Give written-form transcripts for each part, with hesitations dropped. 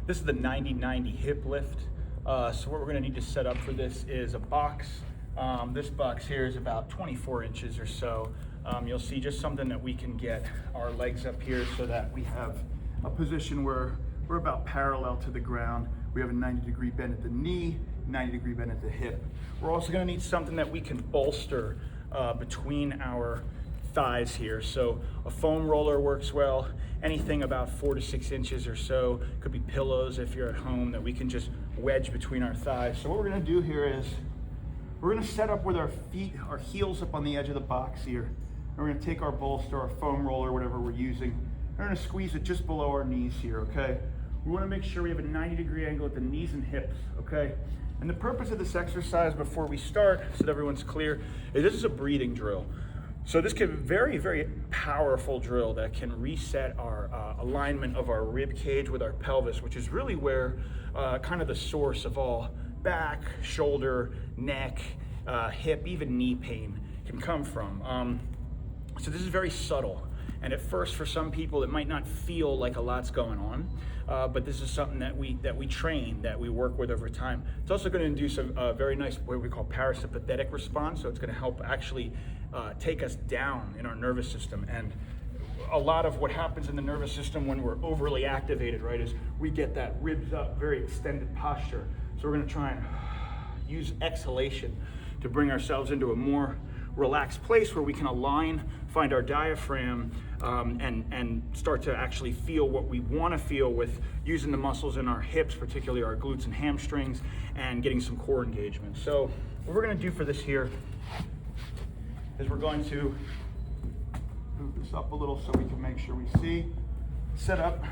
This is the 90-90 hip lift. So what we're gonna need to set up for this is a box. This box here is about 24 inches or so. You'll see just something that we can get our legs up here so that we have a position where we're about parallel to the ground. We have a 90-degree bend at the knee, 90-degree bend at the hip. We're also gonna need something that we can bolster between our thighs here. So a foam roller works well. Anything about 4 to 6 inches or so. Could be pillows if you're at home that we can just wedge between our thighs. So what we're gonna do here is we're gonna set up with our feet, our heels up on the edge of the box here. And we're gonna take our bolster, our foam roller, whatever we're using. We're gonna squeeze it just below our knees here, okay? We wanna make sure we have a 90-degree angle at the knees and hips, okay? And the purpose of this exercise before we start, so that everyone's clear, is this is a breathing drill. So this can be a very, very powerful drill that can reset our alignment of our rib cage with our pelvis, which is really where kind of the source of all back, shoulder, neck, hip, even knee pain can come from. So this is very subtle. And at first, for some people, it might not feel like a lot's going on, but this is something that we train, that we work with over time. It's also going to induce a very nice, what we call parasympathetic response. So it's going to help actually take us down in our nervous system. And a lot of what happens in the nervous system when we're overly activated, right, is we get that ribs up, very extended posture. So we're going to try and use exhalation to bring ourselves into a more relaxed place where we can align, find our diaphragm, and start to actually feel what we want to feel with using the muscles in our hips, particularly our glutes and hamstrings, and getting some core engagement. So what we're going to do for this here is we're going to move this up a little so we can make sure we see. Set up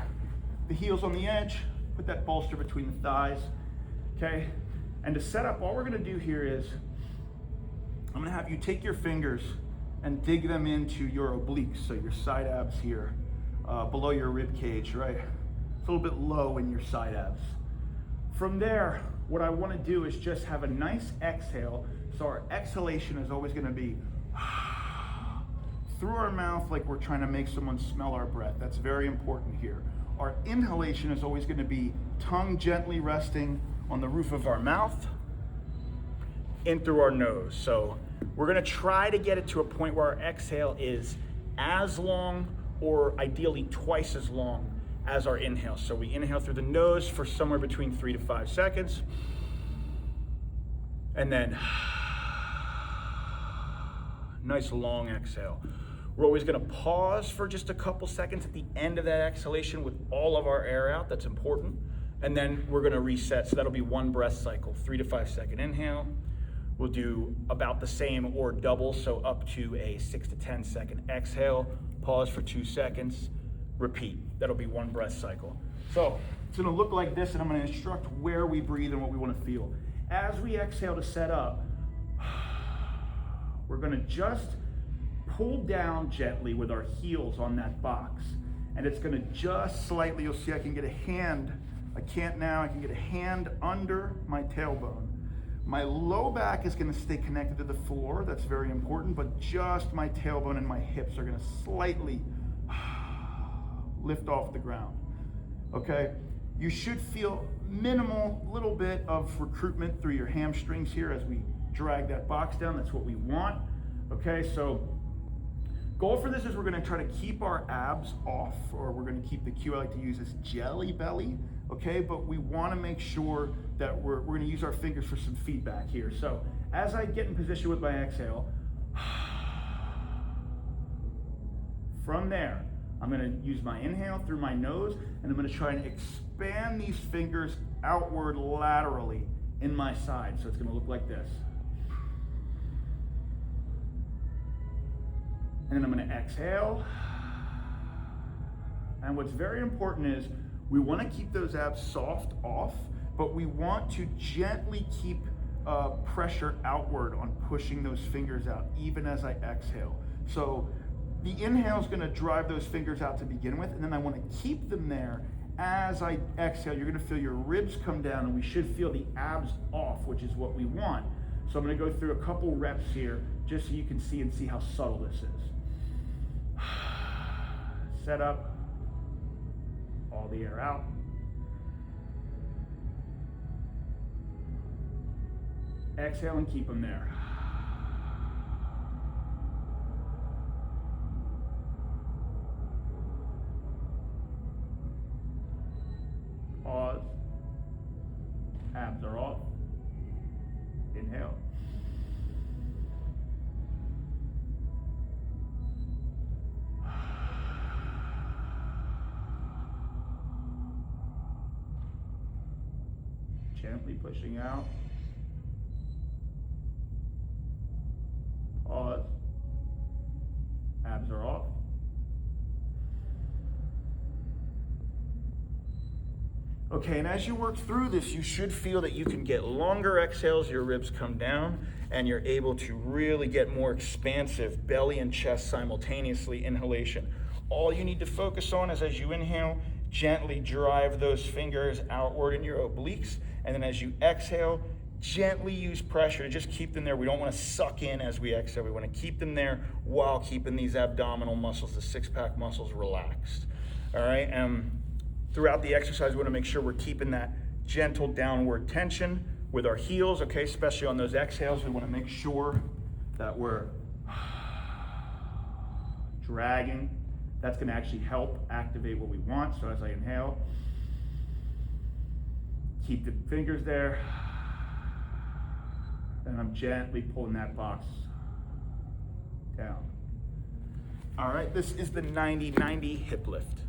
the heels on the edge, put that bolster between the thighs, okay? And to set up, all we're going to do here is I'm gonna have you take your fingers and dig them into your obliques, so your side abs here, below your rib cage, right? It's a little bit low in your side abs. From there, what I wanna do is just have a nice exhale. So our exhalation is always gonna be through our mouth, like we're trying to make someone smell our breath. That's very important here. Our inhalation is always gonna be tongue gently resting on the roof of our mouth, in through our nose. So we're gonna try to get it to a point where our exhale is as long, or ideally twice as long as our inhale. So we inhale through the nose for somewhere between 3 to 5 seconds. And then nice long exhale. We're always gonna pause for just a couple seconds at the end of that exhalation with all of our air out. That's important. And then we're gonna reset. So that'll be one breath cycle, 3 to 5 second inhale. We'll do about the same or double, so up to a 6 to 10 second exhale, pause for 2 seconds, repeat. That'll be one breath cycle. So it's gonna look like this, and I'm gonna instruct where we breathe and what we wanna feel. As we exhale to set up, we're gonna just pull down gently with our heels on that box. And it's gonna just slightly, you'll see I can get a hand, I can't now, I can get a hand under my tailbone. My low back is gonna stay connected to the floor, that's very important, but just my tailbone and my hips are gonna slightly lift off the ground, okay? You should feel minimal, little bit of recruitment through your hamstrings here as we drag that box down, that's what we want, okay? So goal for this is we're gonna try to keep our abs off, or we're gonna keep the cue I like to use is jelly belly, okay? But we wanna make sure that we're gonna use our fingers for some feedback here. So as I get in position with my exhale, from there, I'm gonna use my inhale through my nose, and I'm gonna try and expand these fingers outward laterally in my side. So it's gonna look like this. And then I'm gonna exhale. And what's very important is we wanna keep those abs soft off, but we want to gently keep pressure outward on pushing those fingers out, even as I exhale. So the inhale is gonna drive those fingers out to begin with, and then I wanna keep them there. As I exhale, you're gonna feel your ribs come down, and we should feel the abs off, which is what we want. So I'm gonna go through a couple reps here, just so you can see and see how subtle this is. Set up, all the air out. Exhale and keep them there. Pause. Abs are off. Inhale. Gently pushing out. Pause. Abs are off. Okay, and as you work through this, you should feel that you can get longer exhales, your ribs come down, and you're able to really get more expansive belly and chest simultaneously inhalation. All you need to focus on is as you inhale, gently drive those fingers outward in your obliques, and then as you exhale, gently use pressure to just keep them there. We don't want to suck in as we exhale. We want to keep them there while keeping these abdominal muscles, the six-pack muscles, relaxed. All right, throughout the exercise, we want to make sure we're keeping that gentle downward tension with our heels, okay, especially on those exhales. We want to make sure that we're dragging. That's going to actually help activate what we want. So as I inhale, keep the fingers there, and I'm gently pulling that box down. All right, this is the 90-90 hip lift.